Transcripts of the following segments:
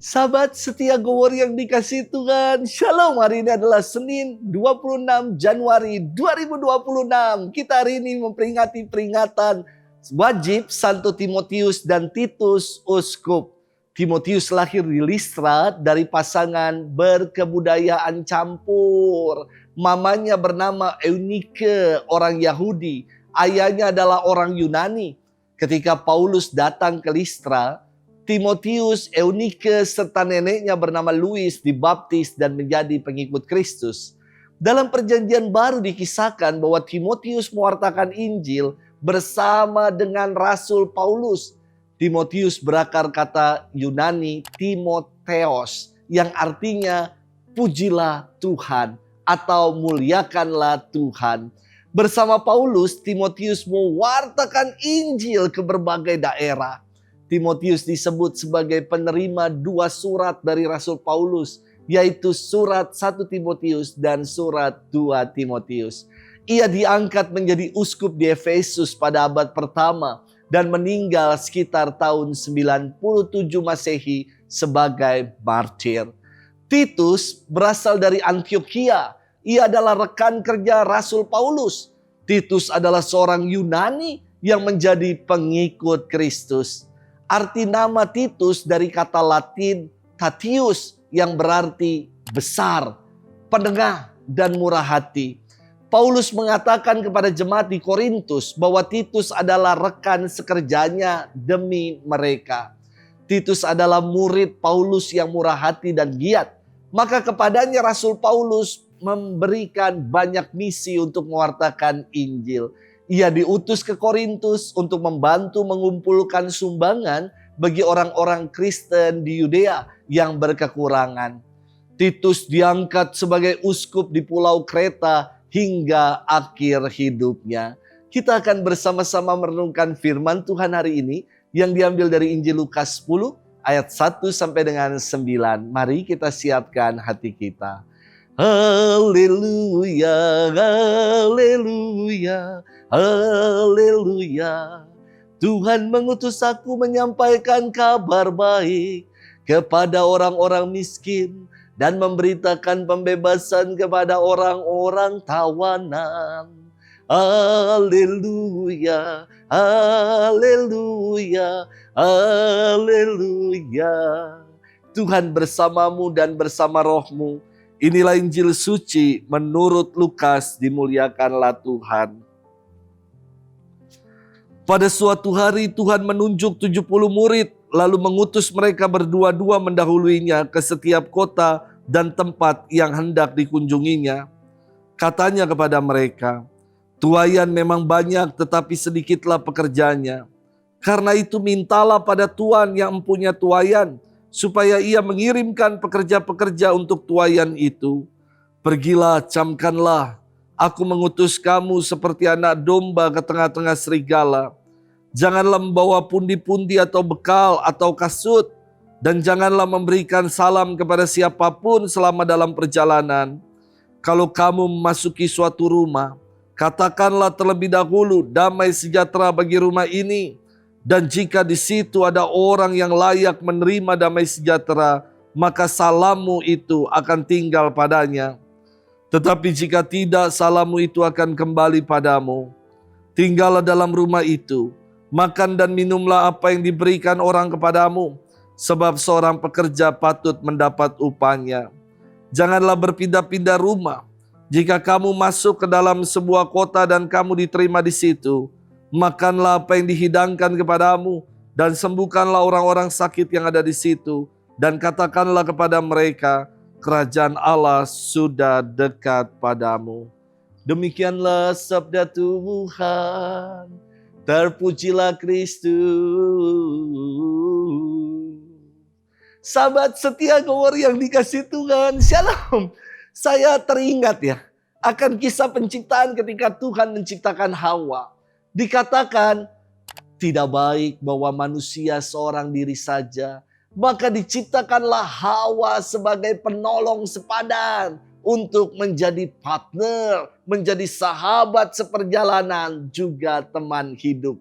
Sahabat setia Gowor yang dikasihi Tuhan, Shalom. Hari ini adalah Senin 26 Januari 2026. Kita hari ini memperingati peringatan wajib Santo Timotius dan Titus Uskup. Timotius lahir di Listra dari pasangan berkebudayaan campur. Mamanya bernama Eunike, orang Yahudi. Ayahnya adalah orang Yunani. Ketika Paulus datang ke Listra, Timotius, Eunike, serta neneknya bernama Louis dibaptis dan menjadi pengikut Kristus. Dalam perjanjian baru dikisahkan bahwa Timotius mewartakan Injil bersama dengan Rasul Paulus. Timotius berakar kata Yunani Timotheos yang artinya pujilah Tuhan atau muliakanlah Tuhan. Bersama Paulus, Timotius mewartakan Injil ke berbagai daerah. Timotius disebut sebagai penerima dua surat dari Rasul Paulus, yaitu surat 1 Timotius dan surat 2 Timotius. Ia diangkat menjadi uskup di Efesus pada abad pertama dan meninggal sekitar tahun 97 Masehi sebagai martir. Titus berasal dari Antiokhia. Ia adalah rekan kerja Rasul Paulus. Titus adalah seorang Yunani yang menjadi pengikut Kristus. Arti nama Titus dari kata Latin Tatius yang berarti besar, penengah, dan murah hati. Paulus mengatakan kepada jemaat di Korintus bahwa Titus adalah rekan sekerjanya demi mereka. Titus adalah murid Paulus yang murah hati dan giat. Maka kepadanya Rasul Paulus memberikan banyak misi untuk mewartakan Injil. Ia diutus ke Korintus untuk membantu mengumpulkan sumbangan bagi orang-orang Kristen di Yudea yang berkekurangan. Titus diangkat sebagai uskup di Pulau Kreta hingga akhir hidupnya. Kita akan bersama-sama merenungkan firman Tuhan hari ini yang diambil dari Injil Lukas 10 ayat 1 sampai dengan 9. Mari kita siapkan hati kita. Haleluya, haleluya, haleluya. Tuhan mengutus aku menyampaikan kabar baik kepada orang-orang miskin dan memberitakan pembebasan kepada orang-orang tawanan. Haleluya, haleluya, haleluya. Tuhan bersamamu dan bersama rohmu. Inilah Injil suci menurut Lukas, dimuliakanlah Tuhan. Pada suatu hari Tuhan menunjuk 70 murid, lalu mengutus mereka berdua-dua mendahuluinya ke setiap kota dan tempat yang hendak dikunjunginya. Katanya kepada mereka, tuaian memang banyak tetapi sedikitlah pekerjanya. Karena itu mintalah pada Tuhan yang mempunyai tuaian, supaya ia mengirimkan pekerja-pekerja untuk tuaian itu. Pergilah, camkanlah, aku mengutus kamu seperti anak domba ke tengah-tengah serigala. Janganlah membawa pundi-pundi atau bekal atau kasut, dan janganlah memberikan salam kepada siapapun selama dalam perjalanan. Kalau kamu memasuki suatu rumah, katakanlah terlebih dahulu, damai sejahtera bagi rumah ini. Dan jika di situ ada orang yang layak menerima damai sejahtera, maka salammu itu akan tinggal padanya. Tetapi jika tidak, salammu itu akan kembali padamu. Tinggallah dalam rumah itu, makan dan minumlah apa yang diberikan orang kepadamu, sebab seorang pekerja patut mendapat upahnya. Janganlah berpindah-pindah rumah. Jika kamu masuk ke dalam sebuah kota dan kamu diterima di situ, makanlah apa yang dihidangkan kepadamu dan sembuhkanlah orang-orang sakit yang ada di situ. Dan katakanlah kepada mereka, kerajaan Allah sudah dekat padamu. Demikianlah sabda Tuhan. Terpujilah Kristus. Sahabat setia Gowor yang dikasihi Tuhan, Shalom. Saya teringat akan kisah penciptaan ketika Tuhan menciptakan Hawa. Dikatakan tidak baik bahwa manusia seorang diri saja. Maka diciptakanlah Hawa sebagai penolong sepadan untuk menjadi partner, menjadi sahabat seperjalanan, juga teman hidup.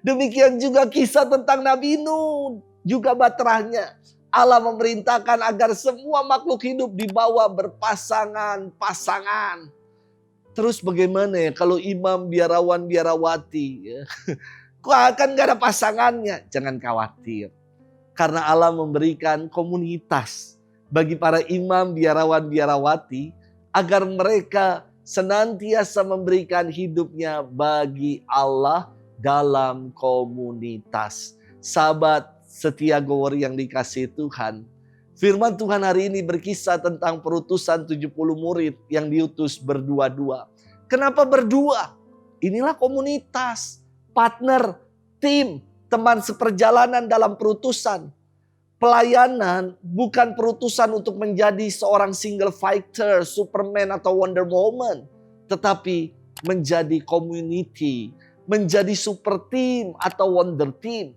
Demikian juga kisah tentang Nabi Nuh, juga baterahnya. Allah memerintahkan agar semua makhluk hidup dibawa berpasangan-pasangan. Terus bagaimana ya kalau imam, biarawan, biarawati? Ya? Kok akan gak ada pasangannya? Jangan khawatir. Karena Allah memberikan komunitas bagi para imam, biarawan, biarawati. Agar mereka senantiasa memberikan hidupnya bagi Allah dalam komunitas. Sahabat setia Go Warrior yang dikasihi Tuhan. Firman Tuhan hari ini berkisah tentang perutusan 70 murid yang diutus berdua-dua. Kenapa berdua? Inilah komunitas, partner, tim, teman seperjalanan dalam perutusan. Pelayanan bukan perutusan untuk menjadi seorang single fighter, Superman atau Wonder Woman. Tetapi menjadi community, menjadi super team atau wonder team.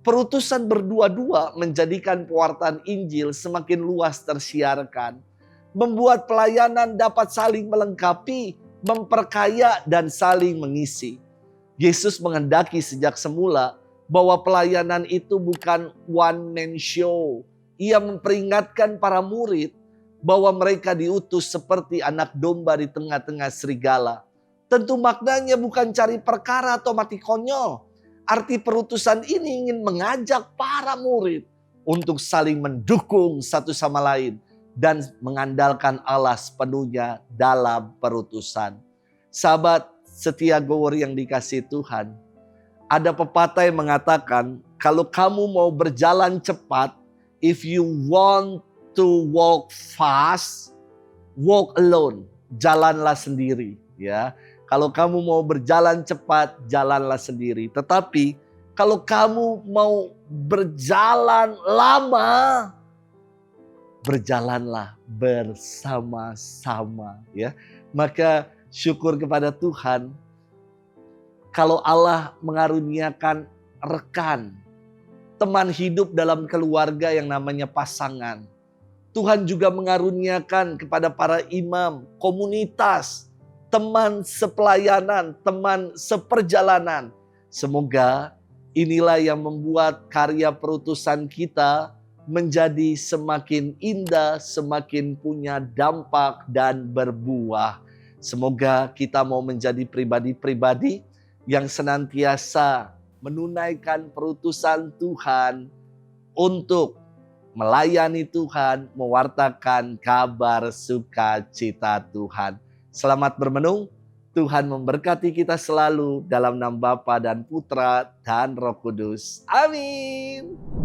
Perutusan berdua-dua menjadikan pewartaan Injil semakin luas tersiarkan. Membuat pelayanan dapat saling melengkapi, memperkaya dan saling mengisi. Yesus menghendaki sejak semula bahwa pelayanan itu bukan one man show. Ia memperingatkan para murid bahwa mereka diutus seperti anak domba di tengah-tengah serigala. Tentu maknanya bukan cari perkara atau mati konyol. Arti perutusan ini ingin mengajak para murid untuk saling mendukung satu sama lain dan mengandalkan Allah sepenuhnya dalam perutusan. Sahabat setia Go Warrior yang dikasihi Tuhan, ada pepatah yang mengatakan kalau kamu mau berjalan cepat, if you want to walk fast, walk alone, jalanlah sendiri, ya. Kalau kamu mau berjalan cepat, jalanlah sendiri. Tetapi kalau kamu mau berjalan lama, berjalanlah bersama-sama, ya. Maka syukur kepada Tuhan kalau Allah mengaruniakan rekan, teman hidup dalam keluarga yang namanya pasangan. Tuhan juga mengaruniakan kepada para imam, komunitas, teman sepelayanan, teman seperjalanan. Semoga inilah yang membuat karya perutusan kita menjadi semakin indah, semakin punya dampak dan berbuah. Semoga kita mau menjadi pribadi-pribadi yang senantiasa menunaikan perutusan Tuhan untuk melayani Tuhan, mewartakan kabar sukacita Tuhan. Selamat bermenung, Tuhan memberkati kita selalu dalam nama Bapa dan Putra dan Roh Kudus. Amin.